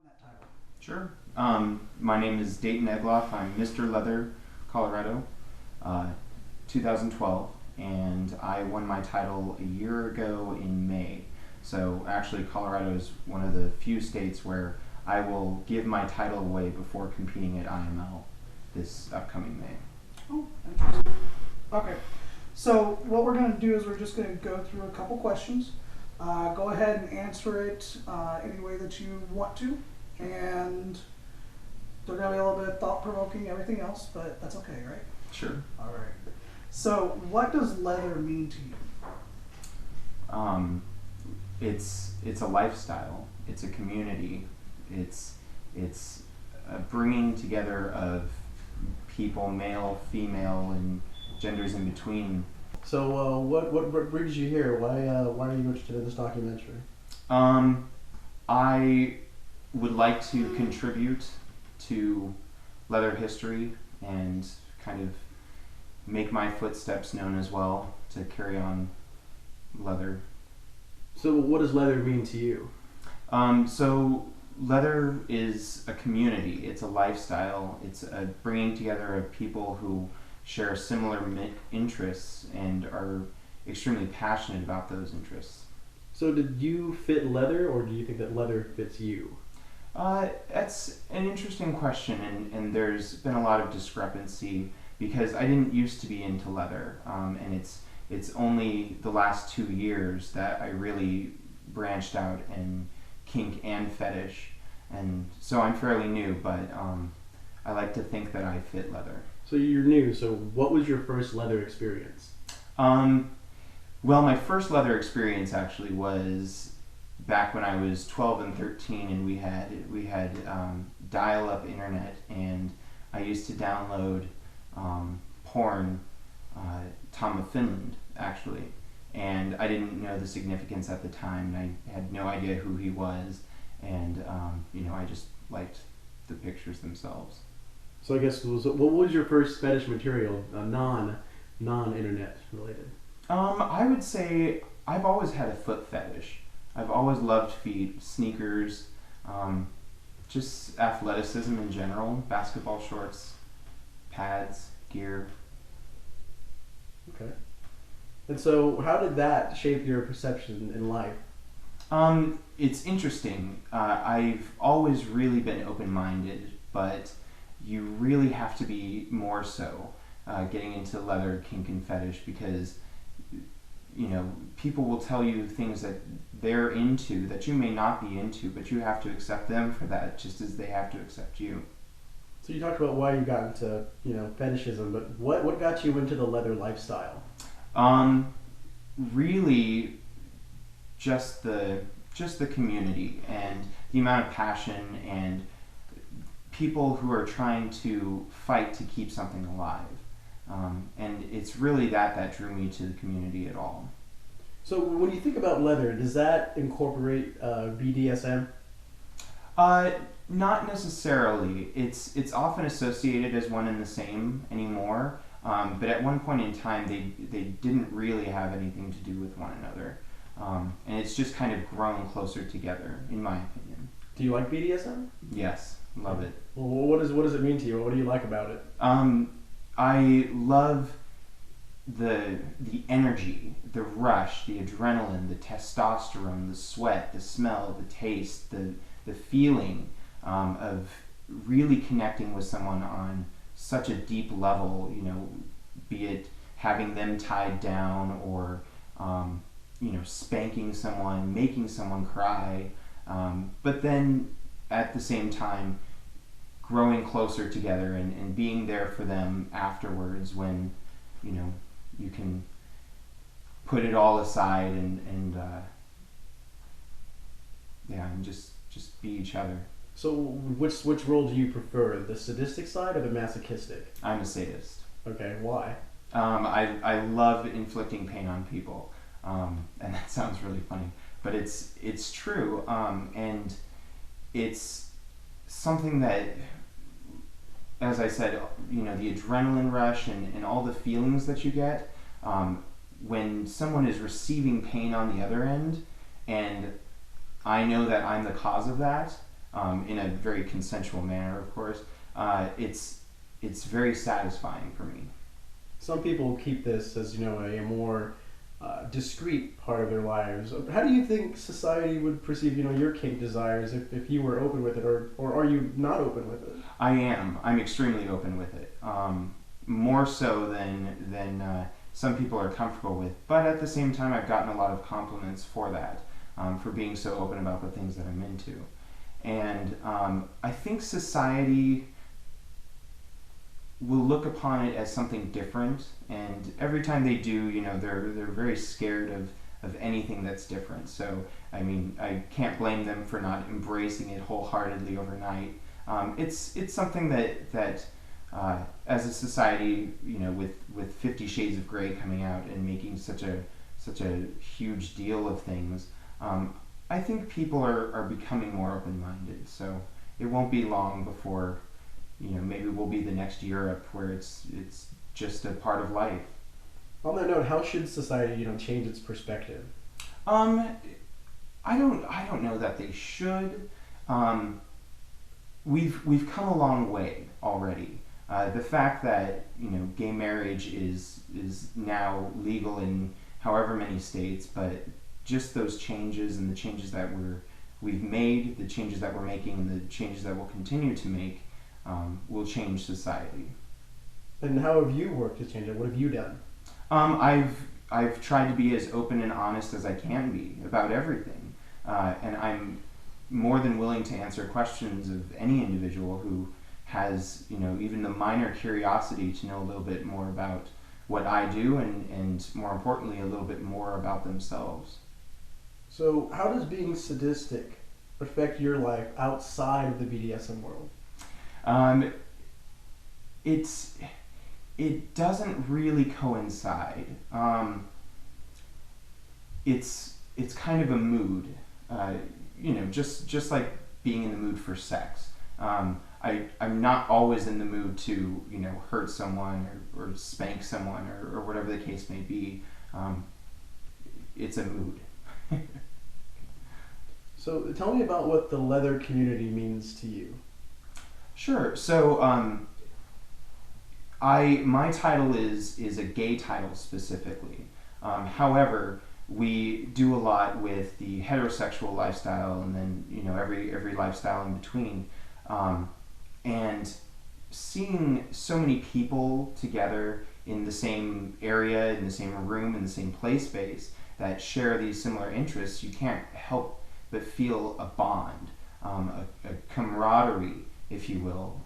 that title. Sure. My name is Dayton Egloff. I'm Mr. Leather, Colorado, uh, 2012, and I won my title a year ago in May. So actually, Colorado is one of the few states where I will give my title away before competing at IML this upcoming May. Oh, interesting. Okay. So what we're going to do is we're just going to go through a couple questions. Go ahead and answer it any way that you want to, and they're going to be a little bit thought-provoking, everything else, but that's okay, right? Sure. All right. So what does leather mean to you? It's a lifestyle. It's a community. It's a bringing together of people, male, female, and genders in between. So, what brings you here? Why are you interested in this documentary? I would like to contribute to leather history and kind of make my footsteps known as well to carry on leather. So, what does leather mean to you? So leather is a community. It's a lifestyle. It's a bringing together of people who share similar interests and are extremely passionate about those interests. So, did you fit leather, or do you think that leather fits you? That's an interesting question, and there's been a lot of discrepancy because I didn't used to be into leather, and it's only the last 2 years that I really branched out in kink and fetish, and so I'm fairly new, but I like to think that I fit leather. So you're new. So, what was your first leather experience? Well, my first leather experience actually was back when I was 12 and 13, and we had dial-up internet, and I used to download porn, Tom of Finland actually, and I didn't know the significance at the time, and I had no idea who he was, and I just liked the pictures themselves. So, I guess what was your first fetish material, non-internet related? I would say I've always had a foot fetish. I've always loved feet, sneakers, just athleticism in general, basketball shorts, pads, gear. Okay. And so, how did that shape your perception in life? It's interesting. I've always really been open-minded, but you really have to be more so getting into leather, kink, and fetish because people will tell you things that they're into that you may not be into, but you have to accept them for that just as they have to accept you. So, you talked about why you got into fetishism, but what got you into the leather lifestyle? Really, just the community and the amount of passion and people who are trying to fight to keep something alive. And it's really that drew me to the community at all. So, when you think about leather, does that incorporate BDSM? Not necessarily. It's often associated as one and the same anymore, but at one point in time they didn't really have anything to do with one another. And it's just kind of grown closer together, in my opinion. Do you like BDSM? Yes, love it. Well, what does it mean to you? What do you like about it? I love the energy, the rush, the adrenaline, the testosterone, the sweat, the smell, the taste, the feeling of really connecting with someone on such a deep level, be it having them tied down or spanking someone, making someone cry, but then at the same time growing closer together and being there for them afterwards when you can put it all aside and just be each other. So, which role do you prefer, the sadistic side or the masochistic? I'm a sadist. Okay, why? I love inflicting pain on people, and that sounds really funny, but it's true, and it's something that, as I said, the adrenaline rush and all the feelings that you get when someone is receiving pain on the other end, and I know that I'm the cause of that. in a very consensual manner, of course, it's very satisfying for me. Some people keep this as, you know, a more discreet part of their lives. How do you think society would perceive, you know, your kink desires if you were open with it, or are you not open with it? I am. I'm extremely open with it. More so than some people are comfortable with. But at the same time, I've gotten a lot of compliments for that, for being so open about the things that I'm into. And I think society will look upon it as something different, and every time they do, you know, they're very scared of anything that's different. So I mean, I can't blame them for not embracing it wholeheartedly overnight. It's something that as a society, you know, with 50 Shades of Grey coming out and making such a huge deal of things, I think people are becoming more open-minded. So it won't be long before, you know, maybe we'll be the next Europe where it's just a part of life. On that note, how should society, you know, change its perspective? I don't know that they should. We've come a long way already. The fact that, you know, gay marriage is now legal in however many states, but just those changes and the changes that we've made, the changes that we're making, and the changes that we'll continue to make will change society. And how have you worked to change it? What have you done? I've tried to be as open and honest as I can be about everything, and I'm more than willing to answer questions of any individual who has, you know, even the minor curiosity to know a little bit more about what I do, and more importantly, a little bit more about themselves. So, how does being sadistic affect your life outside of the BDSM world? It doesn't really coincide. It's kind of a mood, you know, just like being in the mood for sex. I'm not always in the mood to, you know, hurt someone or spank someone or whatever the case may be. It's a mood. So tell me about what the leather community means to you. Sure. So my title is a gay title specifically. However, we do a lot with the heterosexual lifestyle, and then, you know, every lifestyle in between. And seeing so many people together in the same area, in the same room, in the same play space that share these similar interests, you can't help but feel a bond, a camaraderie, if you will,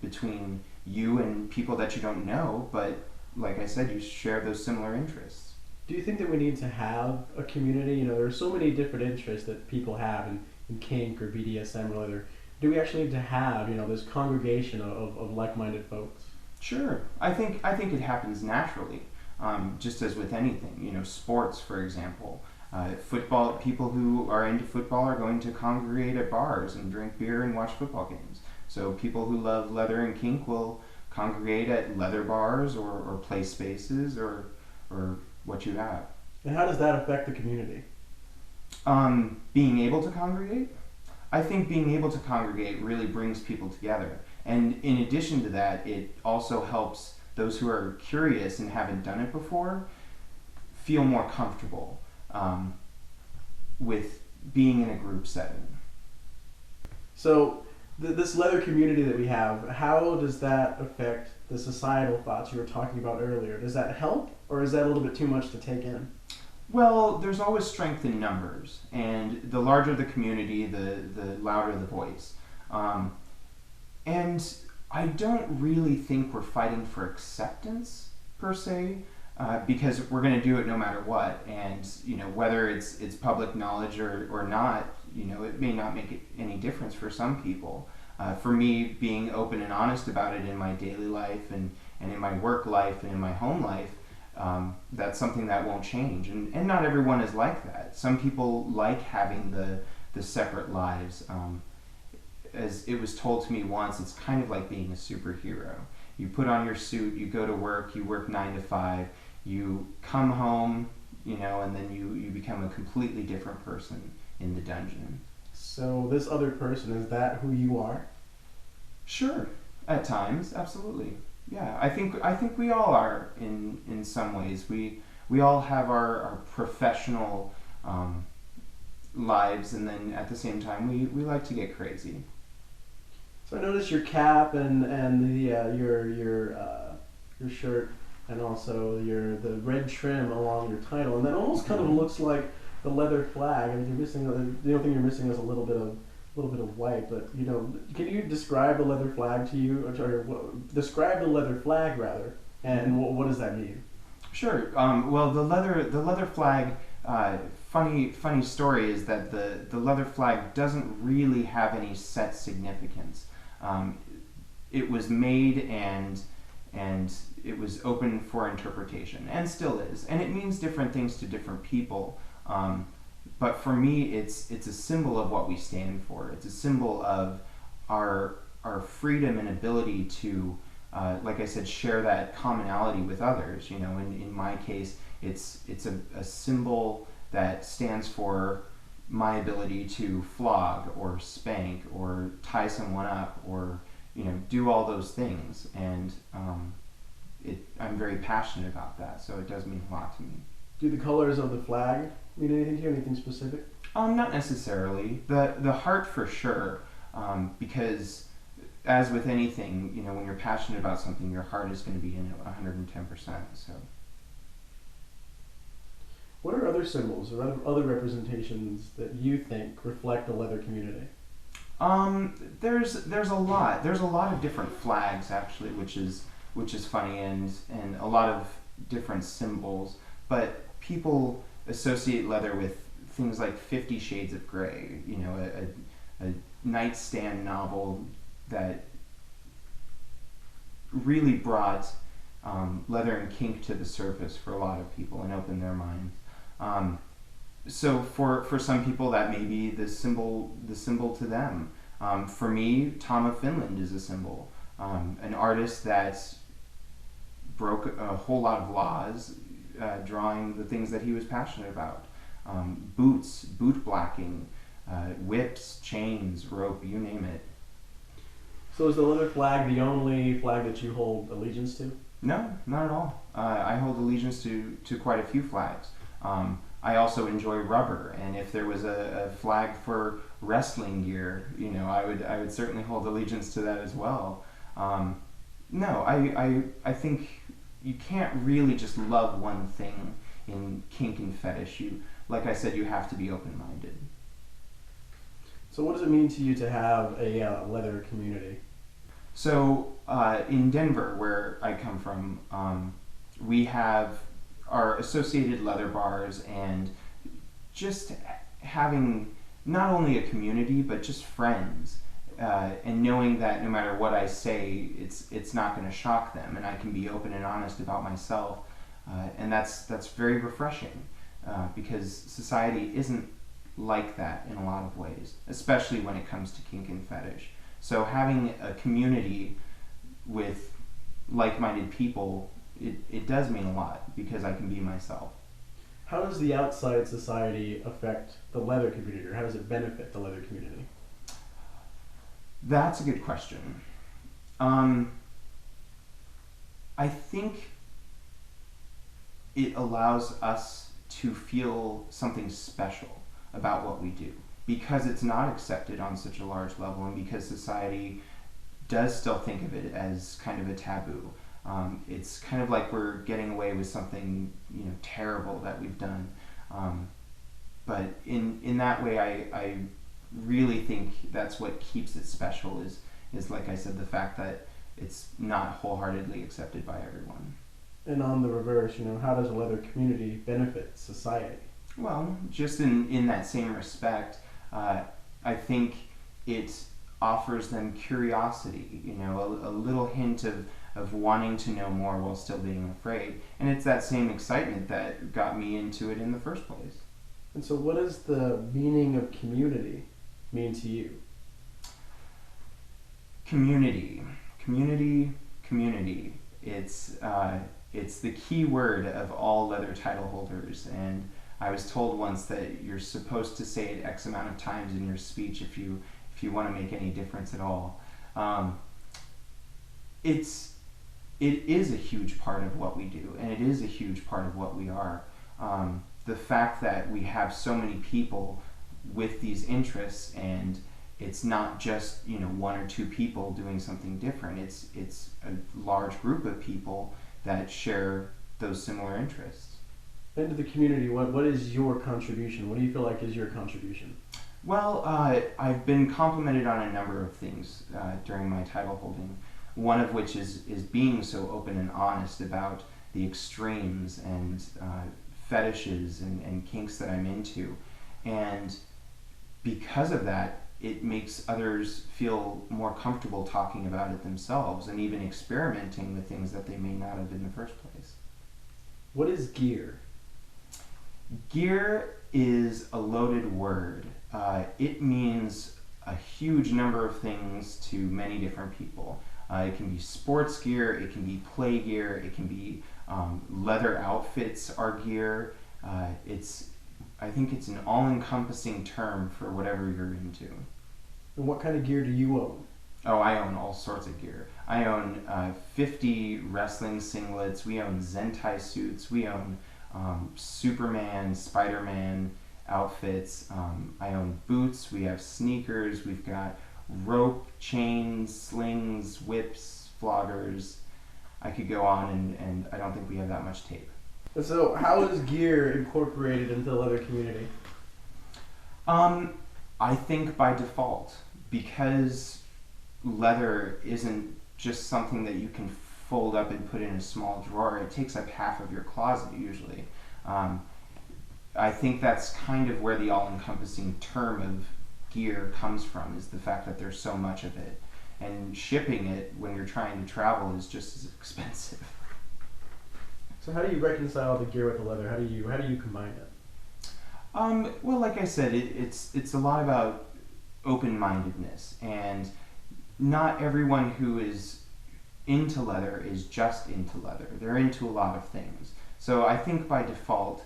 between you and people that you don't know, but like I said, you share those similar interests. Do you think that we need to have a community? You know, there are so many different interests that people have in kink or BDSM or leather. Do we actually need to have, you know, this congregation of like-minded folks? Sure. I think it happens naturally, just as with anything. You know, sports, for example. Football, people who are into football are going to congregate at bars and drink beer and watch football games. So people who love leather and kink will congregate at leather bars or play spaces or what you have. And how does that affect the community? Being able to congregate? I think being able to congregate really brings people together. And in addition to that, it also helps those who are curious and haven't done it before feel more comfortable with being in a group setting. So this leather community that we have, how does that affect the societal thoughts you were talking about earlier? Does that help, or is that a little bit too much to take in? Well, there's always strength in numbers, and the larger the community, the louder the voice. And I don't really think we're fighting for acceptance, per se, because we're going to do it no matter what. And, you know, whether it's public knowledge or not, you know, it may not make any difference for some people. For me, being open and honest about it in my daily life and in my work life and in my home life, that's something that won't change. And not everyone is like that. Some people like having the separate lives. As it was told to me once, it's kind of like being a superhero. You put on your suit, you go to work, you work 9 to 5, you come home, you know, and then you become a completely different person in the dungeon. So this other person, is that who you are? Sure, at times, absolutely. Yeah, I think we all are in some ways. We all have our professional lives, and then at the same time we like to get crazy. So I noticed your cap and the your shirt and also the red trim along your title, and that almost kind of looks like the leather flag. I mean, you're missing the only thing you're missing is a little bit of white. But can you describe the leather flag to you, describe the leather flag rather, and what does that mean? Sure. Well, the leather flag. Funny story is that the leather flag doesn't really have any set significance. Um, it was made and it was open for interpretation and still is, and it means different things to different people. But for me, it's a symbol of what we stand for. It's a symbol of our freedom and ability to, like I said, share that commonality with others. In my case, it's a symbol that stands for my ability to flog or spank or tie someone up or do all those things, and I'm very passionate about that, so it does mean a lot to me. Do the colors of the flag mean anything to you? Anything specific? Not necessarily. The heart for sure, because as with anything, when you're passionate about something, your heart is going to be in it 110%. So. What are other symbols or other representations that you think reflect the leather community? There's a lot. There's a lot of different flags actually, which is funny, and a lot of different symbols. But people associate leather with things like 50 Shades of Grey. A nightstand novel that really brought leather and kink to the surface for a lot of people and opened their minds. So for some people that may be the symbol to them. For me, Tom of Finland is a symbol, an artist that broke a whole lot of laws, drawing the things that he was passionate about. Boots, boot blacking, whips, chains, rope, you name it. So is the leather flag the only flag that you hold allegiance to? No, not at all. I hold allegiance to quite a few flags. I also enjoy rubber, and if there was a flag for wrestling gear, I would certainly hold allegiance to that as well. No, I think you can't really just love one thing in kink and fetish. Like I said, you have to be open-minded. So what does it mean to you to have a leather community? So in Denver, where I come from, we have our associated leather bars, and just having not only a community but just friends, and knowing that no matter what I say, it's not going to shock them, and I can be open and honest about myself, and that's very refreshing, because society isn't like that in a lot of ways, especially when it comes to kink and fetish. So having a community with like-minded people, it does mean a lot, because I can be myself. How does the outside society affect the leather community, or how does it benefit the leather community? That's a good question. I think it allows us to feel something special about what we do, because it's not accepted on such a large level, and because society does still think of it as kind of a taboo. It's kind of like we're getting away with something terrible that we've done. But in that way, I really think that's what keeps it special, is like I said, the fact that it's not wholeheartedly accepted by everyone. And on the reverse, how does a leather community benefit society? Well, just in that same respect, I think it offers them curiosity, a little hint of wanting to know more while still being afraid. And it's that same excitement that got me into it in the first place. And so what does the meaning of community mean to you? Community. It's the key word of all leather title holders, and I was told once that you're supposed to say it X amount of times in your speech if you want to make any difference at all. It is a huge part of what we do, and it is a huge part of what we are. The fact that we have so many people with these interests, and it's not just one or two people doing something different. It's a large group of people that share those similar interests. And to the community, what is your contribution? What do you feel like is your contribution? Well, I've been complimented on a number of things during my title holding. One of which is being so open and honest about the extremes and fetishes and kinks that I'm into. And because of that, it makes others feel more comfortable talking about it themselves and even experimenting with things that they may not have in the first place. What is gear? Gear is a loaded word. It means a huge number of things to many different people. It can be sports gear, it can be play gear, it can be leather outfits are gear. I think it's an all-encompassing term for whatever you're into. And what kind of gear do you own? Oh, I own all sorts of gear. I own 50 wrestling singlets, we own Zentai suits, we own Superman, Spider-Man outfits, I own boots, we have sneakers, we've got rope, chains, slings, whips, floggers. I could go on, and I don't think we have that much tape. And so how is gear incorporated into the leather community? I think by default, because leather isn't just something that you can fold up and put in a small drawer. It takes up half of your closet usually. I think that's kind of where the all-encompassing term of gear comes from, is the fact that there's so much of it, and shipping it when you're trying to travel is just as expensive. So how do you reconcile the gear with the leather? How do you combine it? Well, like I said, it's a lot about open-mindedness, and not everyone who is into leather is just into leather. They're into a lot of things. So I think by default,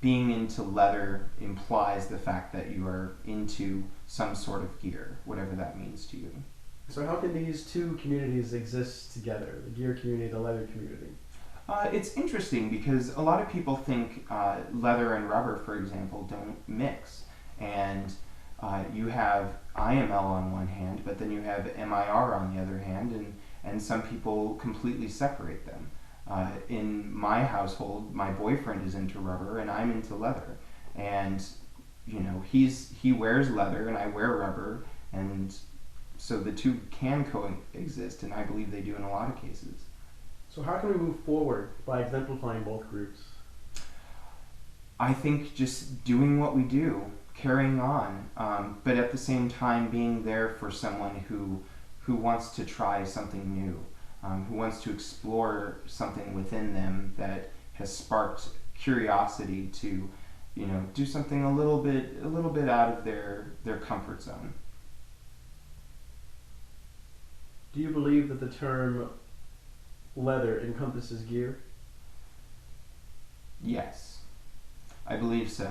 being into leather implies the fact that you are into some sort of gear, whatever that means to you. So how can these two communities exist together, the gear community, the leather community? It's interesting because a lot of people think leather and rubber, for example, don't mix. And you have IML on one hand, but then you have MIR on the other hand, and some people completely separate them. In my household, my boyfriend is into rubber and I'm into leather. And he wears leather and I wear rubber, and so the two can coexist, and I believe they do in a lot of cases. So how can we move forward by exemplifying both groups? I think just doing what we do, carrying on, but at the same time being there for someone who wants to try something new, who wants to explore something within them that has sparked curiosity to, do something a little bit out of their comfort zone. Do you believe that the term leather encompasses gear? Yes, I believe so,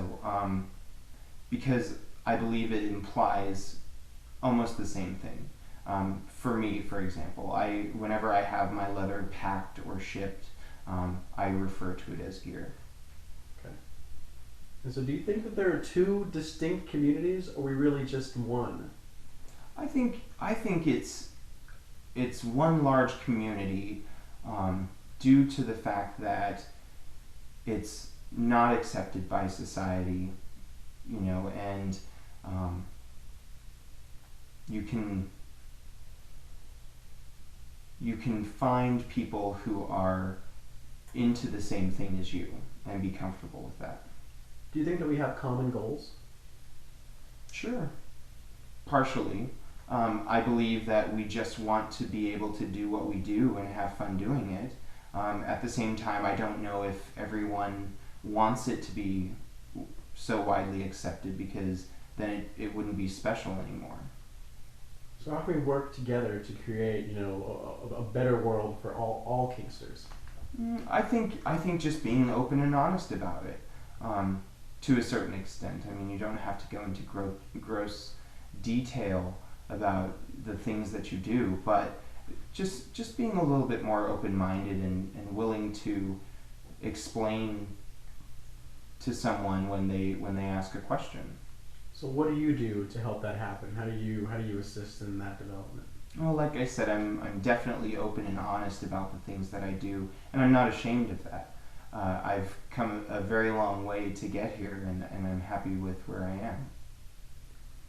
because I believe it implies almost the same thing. For me, for example, whenever I have my leather packed or shipped, I refer to it as gear. Okay. And so do you think that there are two distinct communities, or are we really just one? I think it's one large community, due to the fact that it's not accepted by society, and you can find people who are into the same thing as you and be comfortable with that. Do you think that we have common goals? Sure. Partially. I believe that we just want to be able to do what we do and have fun doing it. At the same time, I don't know if everyone wants it to be so widely accepted, because then it wouldn't be special anymore. So how can we work together to create, a better world for all Kingsters? I think just being open and honest about it. to a certain extent. I mean, you don't have to go into gross detail about the things that you do, but just being a little bit more open-minded and willing to explain to someone when they ask a question. So what do you do to help that happen? How do you assist in that development? Well, like I said, I'm definitely open and honest about the things that I do, and I'm not ashamed of that. I've come a very long way to get here, and I'm happy with where I am.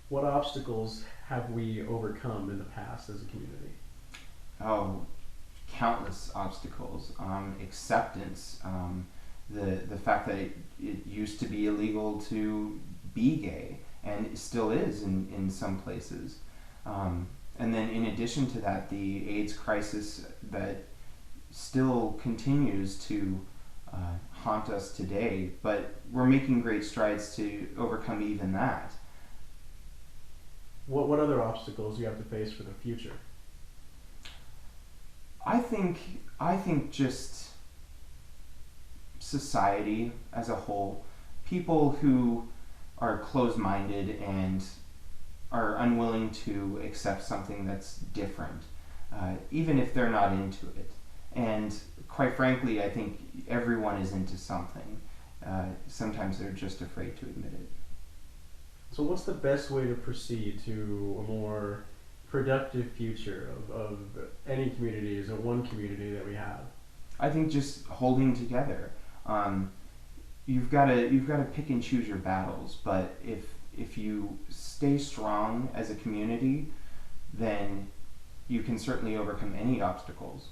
What obstacles have we overcome in the past as a community? Oh, countless obstacles. Acceptance. The fact that it used to be illegal to be gay, and it still is in some places. And then in addition to that, the AIDS crisis that still continues to haunt us today, but we're making great strides to overcome even that. What other obstacles do you have to face for the future? I think just society as a whole, people who are closed-minded and are unwilling to accept something that's different, even if they're not into it. And quite frankly, I think everyone is into something. Sometimes they're just afraid to admit it. So what's the best way to proceed to a more productive future of any communities or one community that we have? I think just holding together. You've got to pick and choose your battles, but if you stay strong as a community, then you can certainly overcome any obstacles.